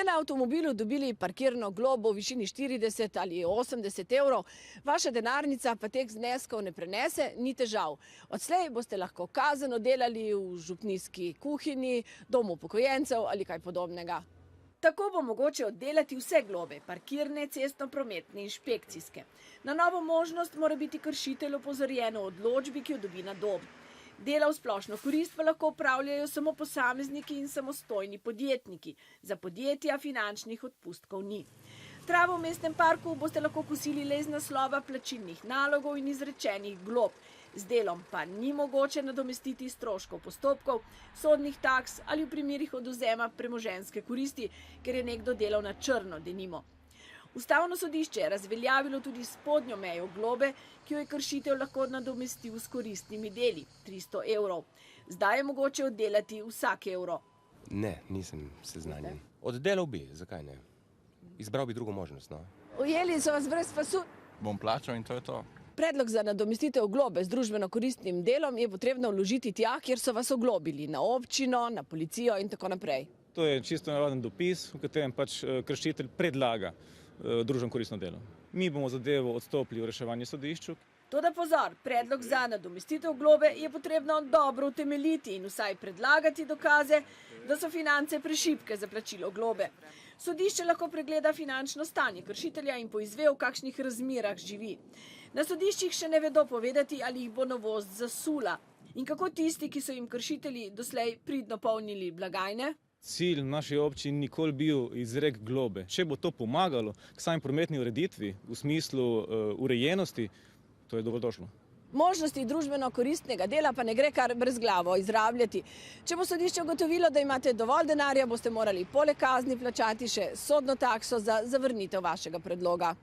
na avtomobilu dobili parkirno globo v višini 40 ali 80 evrov, vaša denarnica pa teh zneskov ne prenese, ni težav. Odslej boste lahko kazen oddelali v župnijski kuhinji, domu upokojencev ali kaj podobnega. Tako bo mogoče oddelati vse globe, parkirne, cestno-prometne, inšpekcijske. Na novo možnost mora biti kršitelj opozorjen v odločbi, ki jo dobi na dom. Dela v splošno korist pa lahko opravljajo samo posamezniki in samostojni podjetniki. Za podjetja finančnih odpustkov ni. Travo v mestnem parku boste lahko kosili le iz naslova plačilnih nalogov in izrečenih glob. Z delom pa ni mogoče nadomestiti stroškov postopkov, sodnih taks ali v primerih odvzema premoženjske koristi, ker je nekdo delal na črno, denimo. Ustavno sodišče je razveljavilo tudi spodnjo mejo globe, ki jo je kršitev lahko nadomestil s koristnimi deli, 300 evrov. Zdaj je mogoče oddelati vsak evro. Ne, nisem seznanjen. Oddelal bi, zakaj ne? Izbral bi drugo možnost, no. Ujeli so vas brez pasu. Bom plačal in to je to. Predlog za nadomestitev globe z družbeno koristnim delom je potrebno vložiti tja, kjer so vas oglobili, na občino, na policijo in tako naprej. To je čisto navaden dopis, v katerem pač kršitelj predlaga družbeno koristno delo. Mi bomo zadevo odstopili v reševanje sodišču. Toda pozor, predlog za nadomestitev globe je potrebno dobro utemeljiti in vsaj predlagati dokaze, da so finance prešibke za plačilo globe. Sodišče lahko pregleda finančno stanje kršitelja in poizve, v kakšnih razmerah živi. Na sodiščih še ne vedo povedati, ali jih bo novost zasula. In kako tisti, ki so jim kršitelji doslej pridno polnili blagajne? Cilj v naši občini nikoli bil izrek globe. Če bo to pomagalo k sami prometni ureditvi v smislu urejenosti, to je dobrodošlo. Možnosti družbeno koristnega dela pa ne gre kar brezglavo izrabljati. Če bo sodišče ugotovilo, da imate dovolj denarja, boste morali poleg kazni plačati še sodno takso za zavrnitev vašega predloga.